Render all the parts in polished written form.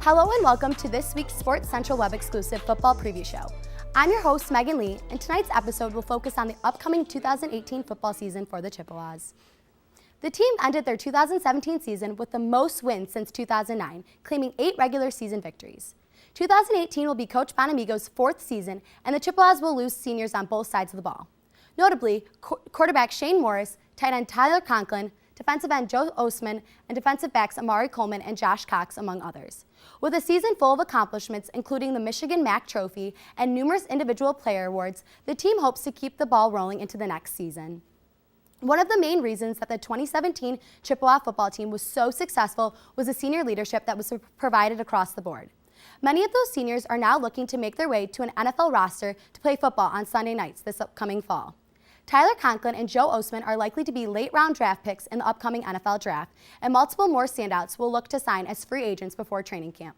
Hello and welcome to this week's Sports Central Web exclusive football preview show. I'm your host, Megan Lee, and tonight's episode will focus on the upcoming 2018 football season for the Chippewas. The team ended their 2017 season with the most wins since 2009, claiming 8 regular season victories. 2018 will be Coach Bonamigo's 4th season, and the Chippewas will lose seniors on both sides of the ball. Notably, quarterback Shane Morris, tight end Tyler Conklin, defensive end Joe Ostman, and defensive backs Amari Coleman and Josh Cox, among others. With a season full of accomplishments, including the Michigan MAC Trophy and numerous individual player awards, the team hopes to keep the ball rolling into the next season. One of the main reasons that the 2017 Chippewa football team was so successful was the senior leadership that was provided across the board. Many of those seniors are now looking to make their way to an NFL roster to play football on Sunday nights this upcoming fall. Tyler Conklin and Joe Ostman are likely to be late-round draft picks in the upcoming NFL draft, and multiple more standouts will look to sign as free agents before training camp.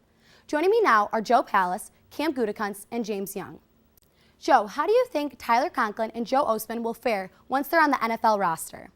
Joining me now are Joe Palace, Cam Gutekunst, and James Young. Joe, how do you think Tyler Conklin and Joe Ostman will fare once they're on the NFL roster?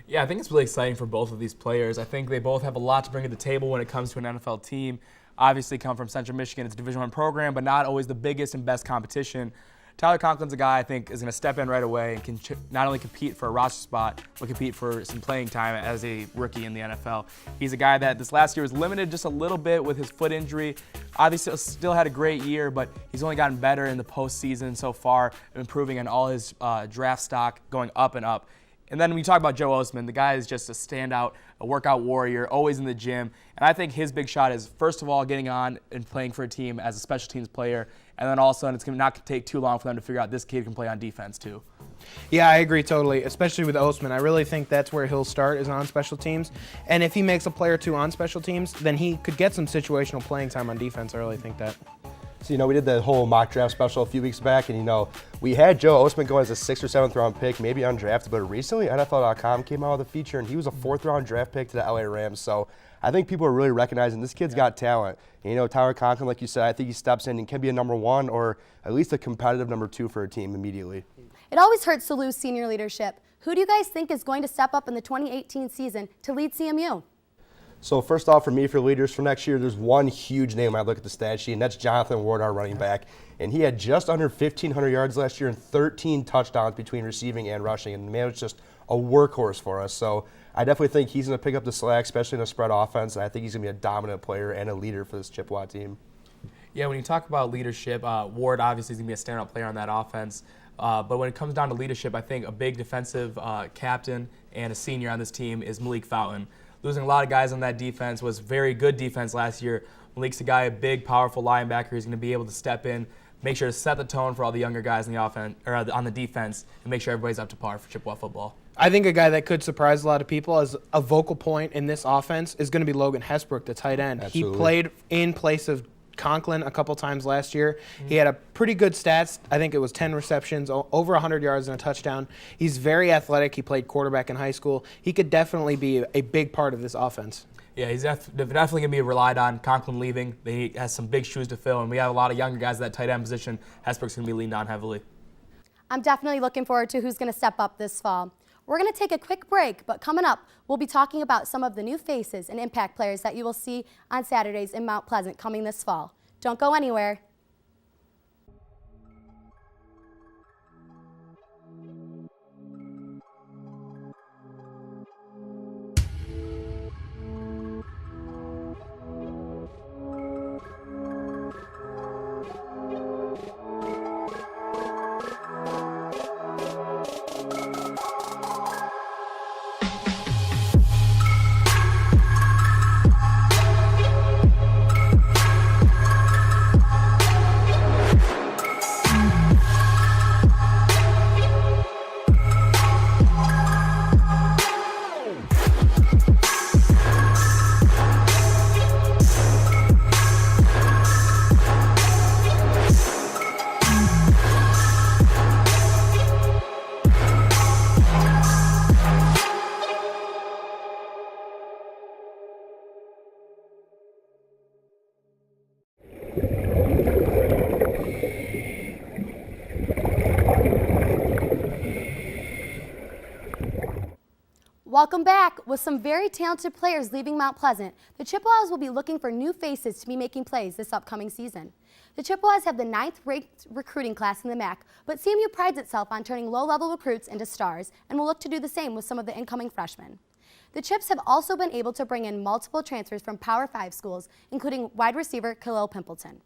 Yeah, I think it's really exciting for both of these players. I think they both have a lot to bring to the table when it comes to an NFL team. Obviously come from Central Michigan, it's a Division I program, but not always the biggest and best competition. Tyler Conklin's a guy I think is going to step in right away and can not only compete for a roster spot, but compete for some playing time as a rookie in the NFL. He's a guy that this last year was limited just a little bit with his foot injury. Obviously still had a great year, but he's only gotten better in the postseason so far, improving on all his draft stock, going up and up. And then when you talk about Joe Ostman, the guy is just a standout, a workout warrior, always in the gym. And I think his big shot is, first of all, getting on and playing for a team as a special teams player. And then also, and it's not going to take too long for them to figure out this kid can play on defense too. Yeah, I agree totally, especially with Ostman. I really think that's where he'll start, is on special teams. And if he makes a play or two on special teams, then he could get some situational playing time on defense. I really think that. So, we did the whole mock draft special a few weeks back, and, we had Joe Ostman go as a 6th or 7th round pick, maybe undrafted, but recently NFL.com came out with a feature, and he was a 4th round draft pick to the LA Rams. So I think people are really recognizing this kid's got talent. And, Tyler Conklin, like you said, I think he steps in and can be a number 1 or at least a competitive number 2 for a team immediately. It always hurts to lose senior leadership. Who do you guys think is going to step up in the 2018 season to lead CMU? So first off, for me, for leaders for next year, there's one huge name I look at the stat sheet, and that's Jonathan Ward, our running back. And he had just under 1,500 yards last year and 13 touchdowns between receiving and rushing. And the man was just a workhorse for us. So I definitely think he's going to pick up the slack, especially in a spread offense. And I think he's going to be a dominant player and a leader for this Chippewa team. Yeah, when you talk about leadership, Ward obviously is going to be a standout player on that offense. But when it comes down to leadership, I think a big defensive captain and a senior on this team is Malik Fountain. Losing a lot of guys on that defense was very good defense last year. Malik's a guy, a big, powerful linebacker who's going to be able to step in, make sure to set the tone for all the younger guys in the offense or on the defense, and make sure everybody's up to par for Chippewa football. I think a guy that could surprise a lot of people as a vocal point in this offense is going to be Logan Hesbrook, the tight end. Absolutely. He played in place of Conklin a couple times last year. He had a pretty good stats. I think it was 10 receptions, over 100 yards and a touchdown. He's very athletic. He played quarterback in high school. He could definitely be a big part of this offense. Yeah, he's definitely going to be relied on. Conklin leaving, he has some big shoes to fill, and we have a lot of younger guys at that tight end position. Hesbrook's going to be leaned on heavily. I'm definitely looking forward to who's going to step up this fall. We're going to take a quick break, but coming up, we'll be talking about some of the new faces and impact players that you will see on Saturdays in Mount Pleasant coming this fall. Don't go anywhere. Welcome back. With some very talented players leaving Mount Pleasant, the Chippewas will be looking for new faces to be making plays this upcoming season. The Chippewas have the 9th-ranked recruiting class in the MAC, but CMU prides itself on turning low-level recruits into stars and will look to do the same with some of the incoming freshmen. The Chips have also been able to bring in multiple transfers from Power 5 schools, including wide receiver Khalil Pimpleton.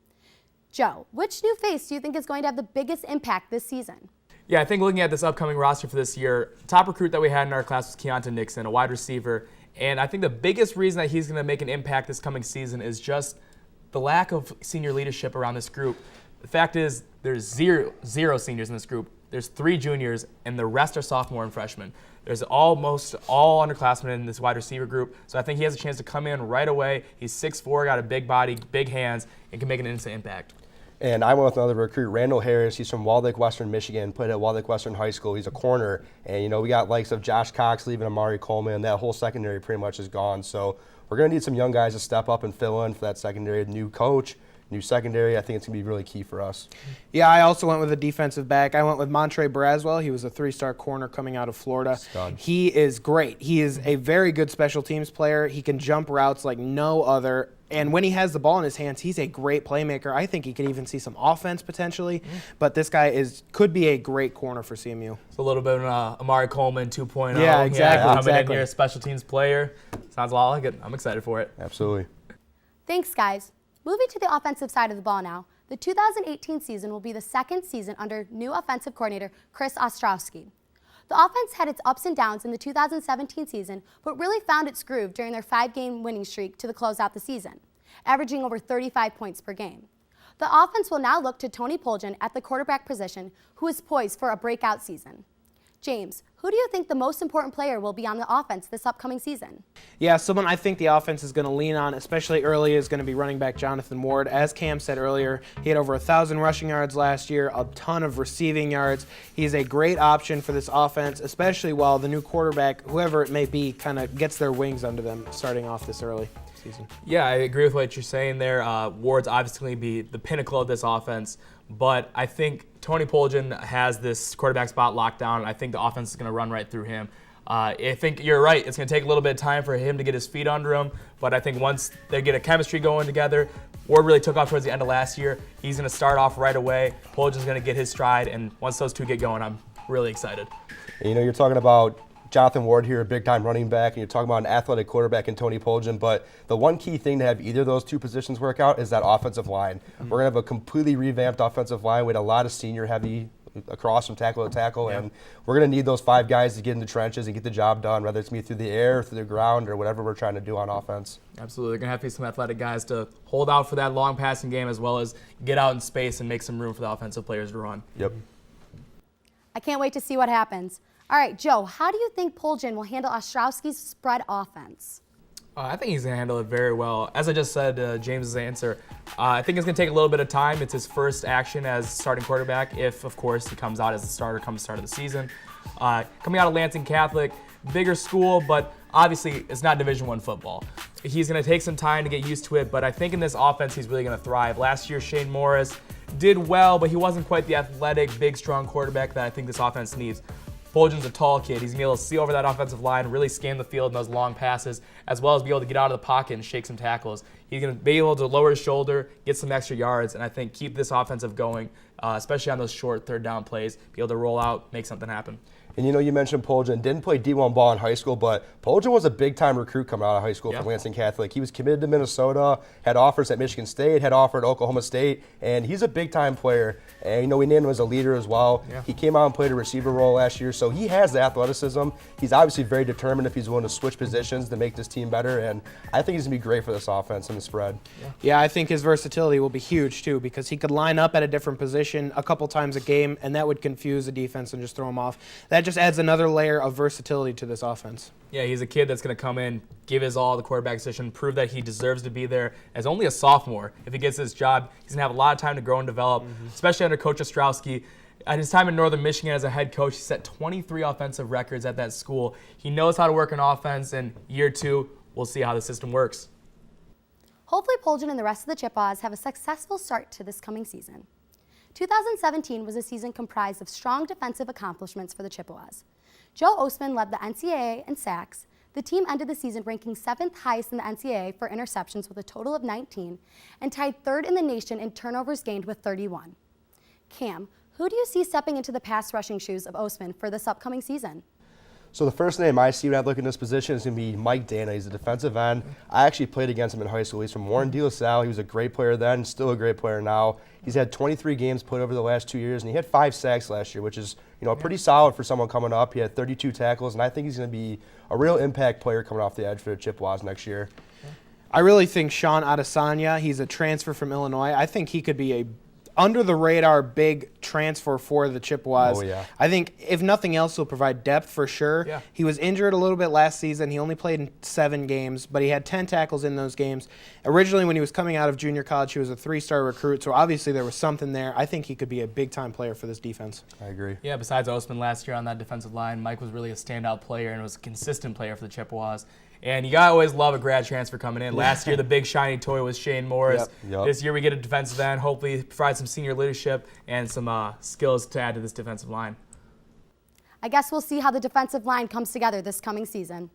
Joe, which new face do you think is going to have the biggest impact this season? Yeah, I think looking at this upcoming roster for this year, top recruit that we had in our class was Keonta Nixon, a wide receiver. And I think the biggest reason that he's going to make an impact this coming season is just the lack of senior leadership around this group. The fact is there's zero seniors in this group. There's 3 juniors, and the rest are sophomore and freshmen. There's almost all underclassmen in this wide receiver group. So I think he has a chance to come in right away. He's 6'4", got a big body, big hands, and can make an instant impact. And I went with another recruit, Randall Harris. He's from Walled Lake Western, Michigan, played at Walled Lake Western High School. He's a corner. And, we got likes of Josh Cox leaving, Amari Coleman. That whole secondary pretty much is gone. So we're going to need some young guys to step up and fill in for that secondary. New coach, new secondary. I think it's going to be really key for us. Yeah, I also went with a defensive back. I went with Montre Braswell. He was a 3-star corner coming out of Florida. Stud. He is great. He is a very good special teams player. He can jump routes like no other. And when he has the ball in his hands, he's a great playmaker. I think he could even see some offense potentially. But this guy could be a great corner for CMU. It's a little bit of an Amari Coleman 2.0. Yeah, exactly. Coming in here, special teams player. Sounds a lot like it. I'm excited for it. Absolutely. Thanks, guys. Moving to the offensive side of the ball now, the 2018 season will be the second season under new offensive coordinator Chris Ostrowski. The offense had its ups and downs in the 2017 season, but really found its groove during their 5-game winning streak to close out the season, averaging over 35 points per game. The offense will now look to Tony Poljan at the quarterback position, who is poised for a breakout season. James, who do you think the most important player will be on the offense this upcoming season? Yeah, someone I think the offense is going to lean on, especially early, is going to be running back Jonathan Ward. As Cam said earlier, he had over 1,000 rushing yards last year, a ton of receiving yards. He's a great option for this offense, especially while the new quarterback, whoever it may be, kind of gets their wings under them starting off this early season. Yeah, I agree with what you're saying there. Ward's obviously going to be the pinnacle of this offense, but I think Tony Poljan has this quarterback spot locked down, and I think the offense is going to run right through him. I think you're right. It's going to take a little bit of time for him to get his feet under him, but I think once they get a chemistry going together, Ward really took off towards the end of last year. He's going to start off right away. Poljan's going to get his stride, and once those two get going, I'm really excited. And, you're talking about Jonathan Ward here, a big-time running back, and you're talking about an athletic quarterback in Tony Poljan, but the one key thing to have either of those two positions work out is that offensive line. We're going to have a completely revamped offensive line with a lot of senior-heavy across from tackle to tackle, and we're going to need those 5 guys to get in the trenches and get the job done, whether it's me through the air, through the ground, or whatever we're trying to do on offense. Absolutely. They're going to have to be some athletic guys to hold out for that long passing game as well as get out in space and make some room for the offensive players to run. Yep. I can't wait to see what happens. All right, Joe, how do you think Poljan will handle Ostrowski's spread offense? I think he's going to handle it very well. As I just said, James's answer, I think it's going to take a little bit of time. It's his first action as starting quarterback, if, of course, he comes out as a starter come the start of the season. Coming out of Lansing Catholic, bigger school, but obviously it's not Division I football. He's going to take some time to get used to it, but I think in this offense he's really going to thrive. Last year, Shane Morris did well, but he wasn't quite the athletic, big, strong quarterback that I think this offense needs. Poljan's a tall kid. He's going to be able to see over that offensive line, really scan the field in those long passes, as well as be able to get out of the pocket and shake some tackles. He's going to be able to lower his shoulder, get some extra yards, and I think keep this offensive going, especially on those short third down plays, be able to roll out, make something happen. And you mentioned Poljan didn't play D1 ball in high school, but Poljan was a big-time recruit coming out of high school from Lansing Catholic. He was committed to Minnesota, had offers at Michigan State, had offered Oklahoma State, and he's a big-time player. And we named him as a leader as well. Yeah. He came out and played a receiver role last year, so he has the athleticism. He's obviously very determined if he's willing to switch positions to make this team better, and I think he's going to be great for this offense and the spread. Yeah, I think his versatility will be huge, too, because he could line up at a different position a couple times a game, and that would confuse the defense and just throw him off. That just adds another layer of versatility to this offense. Yeah, he's a kid that's going to come in, give his all at the quarterback position, prove that he deserves to be there. As only a sophomore, if he gets this job, he's going to have a lot of time to grow and develop, especially under Coach Ostrowski. At his time in Northern Michigan as a head coach, he set 23 offensive records at that school. He knows how to work an offense, and year 2, we'll see how the system works. Hopefully Poljan and the rest of the Chippewas have a successful start to this coming season. 2017 was a season comprised of strong defensive accomplishments for the Chippewas. Joe Ostman led the NCAA in sacks. The team ended the season ranking 7th highest in the NCAA for interceptions with a total of 19 and tied 3rd in the nation in turnovers gained with 31. Cam, who do you see stepping into the pass rushing shoes of Ostman for this upcoming season? So the first name I see when I look at this position is going to be Mike Dana. He's a defensive end. I actually played against him in high school. He's from Warren De La Salle. He was a great player then, still a great player now. He's had 23 games played over the last 2 years, and he had 5 sacks last year, which is pretty solid for someone coming up. He had 32 tackles, and I think he's going to be a real impact player coming off the edge for the Chippewas next year. I really think Sean Adesanya, he's a transfer from Illinois. I think he could be a under-the-radar big transfer for the Chippewas. Oh, yeah. I think, if nothing else, he'll provide depth for sure. Yeah. He was injured a little bit last season. He only played in 7 games, but he had 10 tackles in those games. Originally, when he was coming out of junior college, he was a 3-star recruit, so obviously there was something there. I think he could be a big-time player for this defense. I agree. Yeah, besides Ostman last year on that defensive line, Mike was really a standout player and was a consistent player for the Chippewas. And you gotta always love a grad transfer coming in. Last year, the big shiny toy was Shane Morris. Yep. This year, we get a defensive end. Hopefully, provide some senior leadership and some skills to add to this defensive line. I guess we'll see how the defensive line comes together this coming season.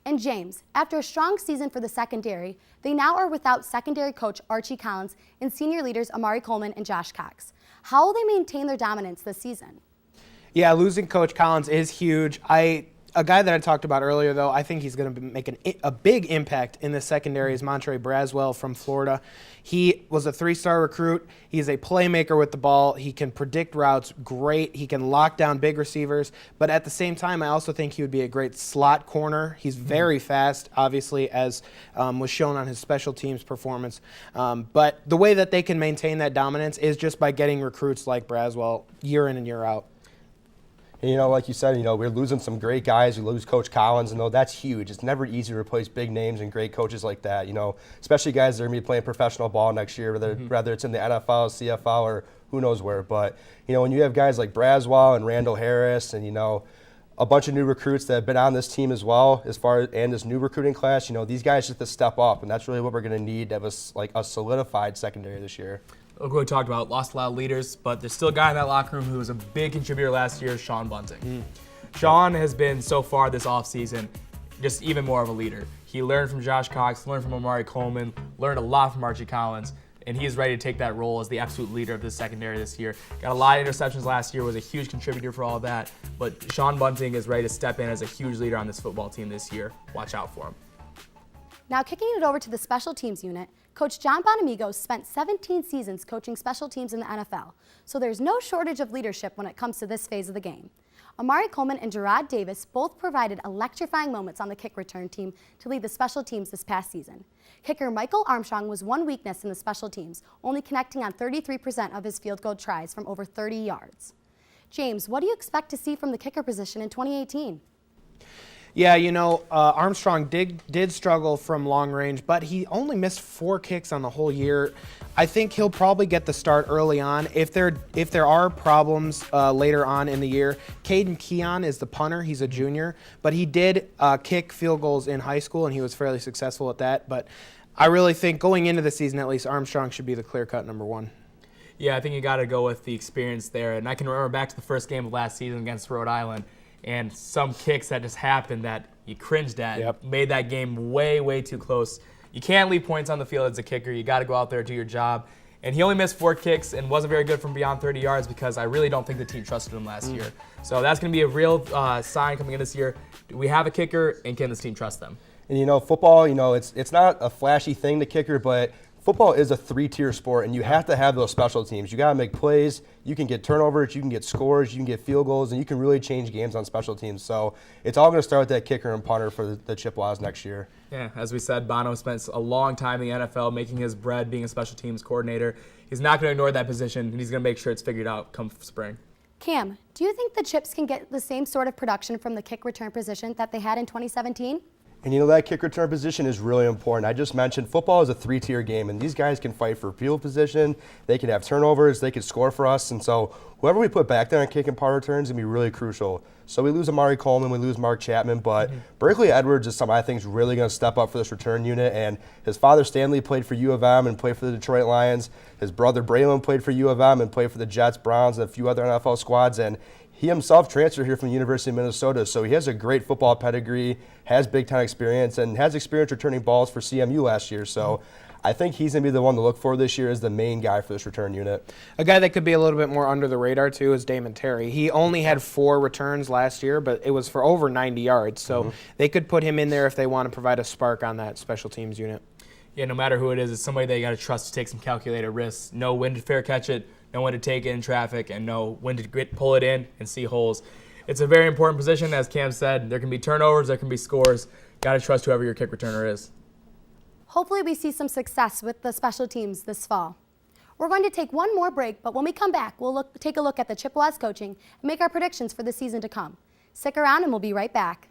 And James, after a strong season for the secondary, they now are without secondary coach Archie Collins and senior leaders Amari Coleman and Josh Cox. How will they maintain their dominance this season? Yeah, losing Coach Collins is huge. A guy that I talked about earlier, though, I think he's going to make a big impact in the secondary is Montre Braswell from Florida. He was a 3-star recruit. He's a playmaker with the ball. He can predict routes great. He can lock down big receivers. But at the same time, I also think he would be a great slot corner. He's very fast, obviously, as was shown on his special teams performance. But the way that they can maintain that dominance is just by getting recruits like Braswell year in and year out. And, like you said, we're losing some great guys. We lose Coach Collins, and that's huge. It's never easy to replace big names and great coaches like that, especially guys that are going to be playing professional ball next year, whether it's in the NFL, CFL, or who knows where. But, when you have guys like Braswell and Randall Harris and, a bunch of new recruits that have been on this team as well, and this new recruiting class, these guys just have to step up, and that's really what we're going to need to have a solidified secondary this year. Look what we talked about, lost a lot of leaders, but there's still a guy in that locker room who was a big contributor last year, Sean Bunting. Sean has been, so far this offseason, just even more of a leader. He learned from Josh Cox, learned from Amari Coleman, learned a lot from Archie Collins, and he's ready to take that role as the absolute leader of this secondary this year. Got a lot of interceptions last year, was a huge contributor for all of that, but Sean Bunting is ready to step in as a huge leader on this football team this year. Watch out for him. Now kicking it over to the special teams unit, Coach John Bonamigos spent 17 seasons coaching special teams in the NFL, so there's no shortage of leadership when it comes to this phase of the game. Amari Coleman and Gerard Davis both provided electrifying moments on the kick return team to lead the special teams this past season. Kicker Michael Armstrong was one weakness in the special teams, only connecting on 33% of his field goal tries from over 30 yards. James, what do you expect to see from the kicker position in 2018? Yeah, Armstrong did struggle from long range, but he only missed 4 kicks on the whole year. I think he'll probably get the start early on. If there are problems later on in the year, Caden Keon is the punter. He's a junior, but he did kick field goals in high school, and he was fairly successful at that. But I really think going into the season, at least, Armstrong should be the clear-cut number 1. Yeah, I think you got to go with the experience there. And I can remember back to the first game of last season against Rhode Island, and some kicks that just happened that you cringed at, made that game way, way too close. You can't leave points on the field as a kicker. You got to go out there and do your job. And he only missed 4 kicks and wasn't very good from beyond 30 yards because I really don't think the team trusted him last year. So that's going to be a real sign coming in this year. Do we have a kicker, and can this team trust them? And, football, it's not a flashy thing to kicker, but football is a 3-tier sport, and you have to have those special teams. You got to make plays. You can get turnovers, you can get scores, you can get field goals, and you can really change games on special teams. So it's all going to start with that kicker and punter for the Chippewas next year. Yeah, as we said, Bono spent a long time in the NFL making his bread being a special teams coordinator. He's not going to ignore that position, and he's going to make sure it's figured out come spring. Cam, do you think the Chips can get the same sort of production from the kick return position that they had in 2017? And that kick return position is really important. I just mentioned football is a 3-tier game, and these guys can fight for field position. They can have turnovers. They can score for us. And so whoever we put back there on kick and punt returns is going to be really crucial. So we lose Amari Coleman, we lose Mark Chapman, but Berkeley Edwards is somebody I think is really going to step up for this return unit. And his father, Stanley, played for U of M and played for the Detroit Lions. His brother, Braylon, played for U of M and played for the Jets, Browns, and a few other NFL squads. And he himself transferred here from the University of Minnesota, so he has a great football pedigree, has Big Ten experience, and has experience returning balls for CMU last year. So I think he's going to be the one to look for this year as the main guy for this return unit. A guy that could be a little bit more under the radar, too, is Damon Terry. He only had 4 returns last year, but it was for over 90 yards. So they could put him in there if they want to provide a spark on that special teams unit. Yeah, no matter who it is, it's somebody that you got to trust to take some calculated risks, know when to fair catch it, know when to take it in traffic, and know when to pull it in and see holes. It's a very important position, as Cam said. There can be turnovers, there can be scores. Got to trust whoever your kick returner is. Hopefully we see some success with the special teams this fall. We're going to take one more break, but when we come back, we'll take a look at the Chippewas coaching and make our predictions for the season to come. Stick around and we'll be right back.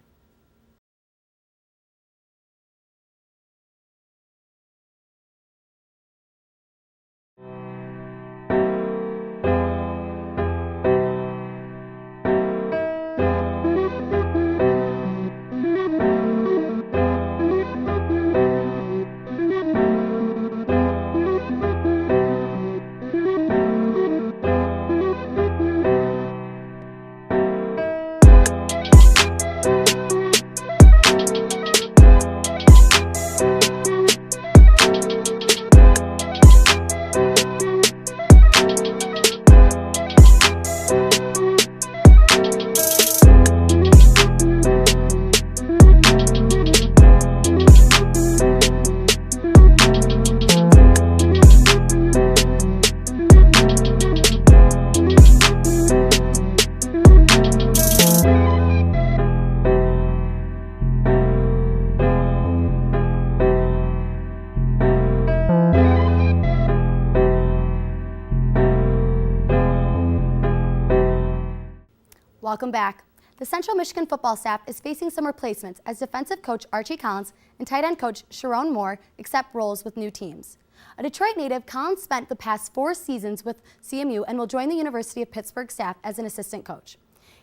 Welcome back. The Central Michigan football staff is facing some replacements as defensive coach Archie Collins and tight end coach Sharon Moore accept roles with new teams. A Detroit native, Collins spent the past 4 seasons with CMU and will join the University of Pittsburgh staff as an assistant coach.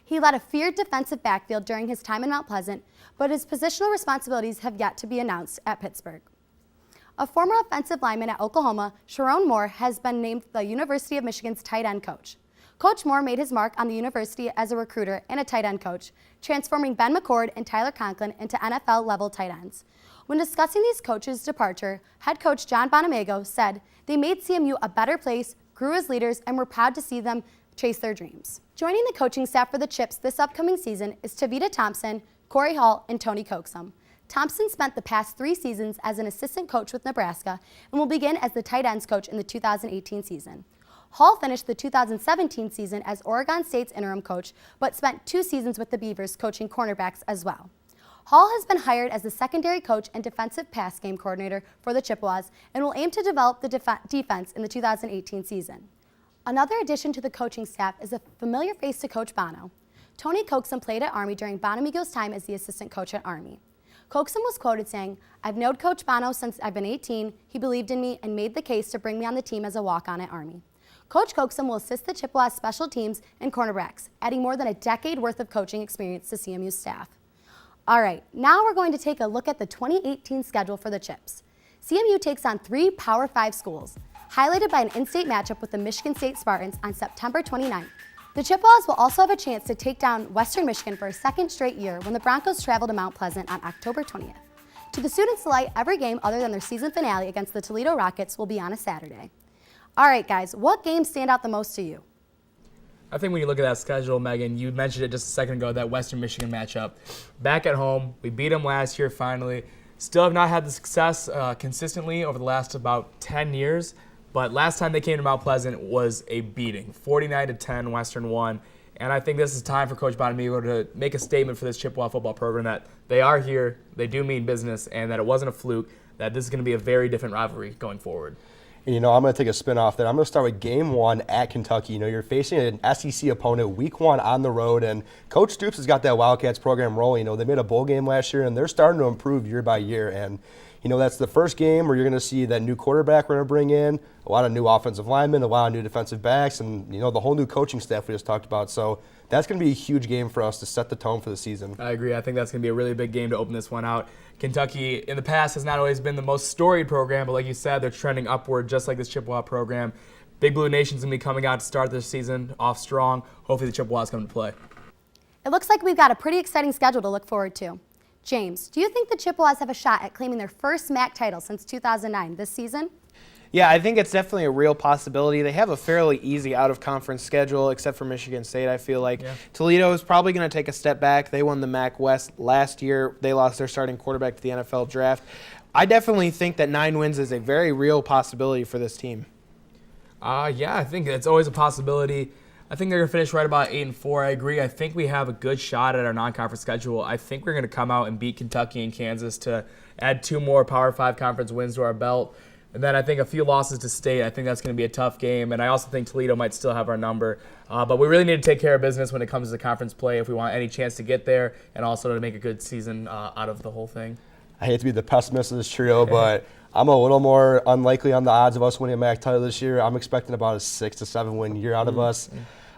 He led a feared defensive backfield during his time in Mount Pleasant, but his positional responsibilities have yet to be announced at Pittsburgh. A former offensive lineman at Oklahoma, Sharon Moore has been named the University of Michigan's tight end coach. Coach Moore made his mark on the university as a recruiter and a tight end coach, transforming Ben McCord and Tyler Conklin into NFL-level tight ends. When discussing these coaches' departure, head coach John Bonamego said they made CMU a better place, grew as leaders, and were proud to see them chase their dreams. Joining the coaching staff for the Chips this upcoming season is Tavita Thompson, Corey Hall, and Tony Coxum. Thompson spent the past 3 seasons as an assistant coach with Nebraska and will begin as the tight ends coach in the 2018 season. Hall finished the 2017 season as Oregon State's interim coach, but spent 2 seasons with the Beavers coaching cornerbacks as well. Hall has been hired as the secondary coach and defensive pass game coordinator for the Chippewas and will aim to develop the defense in the 2018 season. Another addition to the coaching staff is a familiar face to Coach Bono. Tony Coxum played at Army during Bonamego's time as the assistant coach at Army. Coxum was quoted saying, "I've known Coach Bono since I've been 18. He believed in me and made the case to bring me on the team as a walk-on at Army." Coach Coxum will assist the Chippewas special teams and cornerbacks, adding more than a decade worth of coaching experience to CMU's staff. All right, now we're going to take a look at the 2018 schedule for the Chips. CMU takes on 3 Power 5 schools, highlighted by an in-state matchup with the Michigan State Spartans on September 29th. The Chippewas will also have a chance to take down Western Michigan for a second straight year when the Broncos travel to Mount Pleasant on October 20th. To the students' delight, every game other than their season finale against the Toledo Rockets will be on a Saturday. All right, guys, what games stand out the most to you? I think when you look at that schedule, Megan, you mentioned it just a second ago, that Western Michigan matchup. Back at home, we beat them last year finally. Still have not had the success consistently over the last about 10 years, but last time they came to Mount Pleasant was a beating. 49-10, Western won. And I think this is time for Coach Bonamego to make a statement for this Chippewa football program that they are here, they do mean business, and that it wasn't a fluke, that this is going to be a very different rivalry going forward. And, I'm going to take a spin off that. I'm going to start with game 1 at Kentucky. You're facing an SEC opponent week 1 on the road, and Coach Stoops has got that Wildcats program rolling. They made a bowl game last year, and they're starting to improve year by year. And, that's the first game where you're going to see that new quarterback we're going to bring in, a lot of new offensive linemen, a lot of new defensive backs, and, the whole new coaching staff we just talked about. So that's going to be a huge game for us to set the tone for the season. I agree. I think that's going to be a really big game to open this one out. Kentucky, in the past, has not always been the most storied program, but like you said, they're trending upward just like this Chippewa program. Big Blue Nation's going to be coming out to start this season off strong. Hopefully the Chippewas come to play. It looks like we've got a pretty exciting schedule to look forward to. James, do you think the Chippewas have a shot at claiming their first MAC title since 2009 this season? Yeah, I think it's definitely a real possibility. They have a fairly easy out-of-conference schedule, except for Michigan State, I feel like. Yeah. Toledo is probably going to take a step back. They won the MAC West last year. They lost their starting quarterback to the NFL draft. I definitely think that 9 wins is a very real possibility for this team. Yeah, I think it's always a possibility. I think they're going to finish right about 8-4. I agree. I think we have a good shot at our non-conference schedule. I think we're going to come out and beat Kentucky and Kansas to add 2 more Power 5 conference wins to our belt. And then I think a few losses to State. I think that's going to be a tough game. And I also think Toledo might still have our number. But we really need to take care of business when it comes to conference play if we want any chance to get there and also to make a good season out of the whole thing. I hate to be the pessimist of this trio, but I'm a little more unlikely on the odds of us winning a MAC title this year. I'm expecting about a 6 to 7 win year out of us.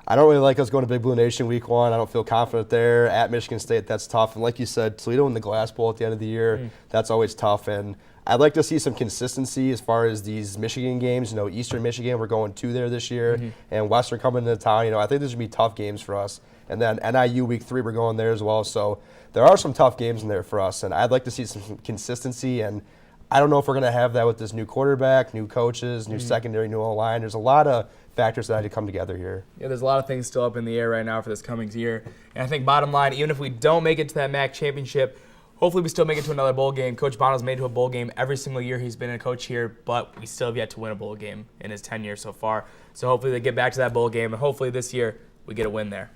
I don't really like us going to Big Blue Nation week 1. I don't feel confident there. At Michigan State, that's tough. And like you said, Toledo in the Glass Bowl at the end of the year, that's always tough. And I'd like to see some consistency as far as these Michigan games. Eastern Michigan, we're going to there this year, and Western coming into town. I think these would be tough games for us. And then NIU week 3, we're going there as well. So there are some tough games in there for us, and I'd like to see some consistency. And I don't know if we're going to have that with this new quarterback, new coaches, new secondary, new line. There's a lot of factors that had to come together here. Yeah, there's a lot of things still up in the air right now for this coming year. And I think bottom line, even if we don't make it to that MAC championship, hopefully we still make it to another bowl game. Coach Bono's made it to a bowl game every single year he's been a coach here, but we still have yet to win a bowl game in his tenure so far. So hopefully they get back to that bowl game, and hopefully this year we get a win there.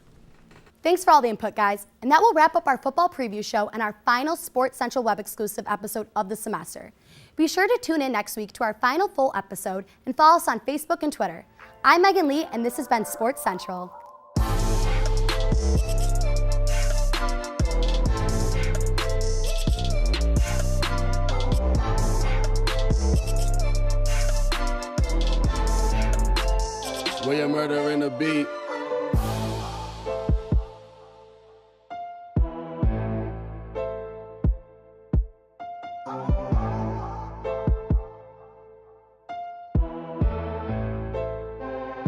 Thanks for all the input, guys. And that will wrap up our football preview show and our final Sports Central web exclusive episode of the semester. Be sure to tune in next week to our final full episode and follow us on Facebook and Twitter. I'm Megan Lee, and this has been Sports Central. William Murder in the beat.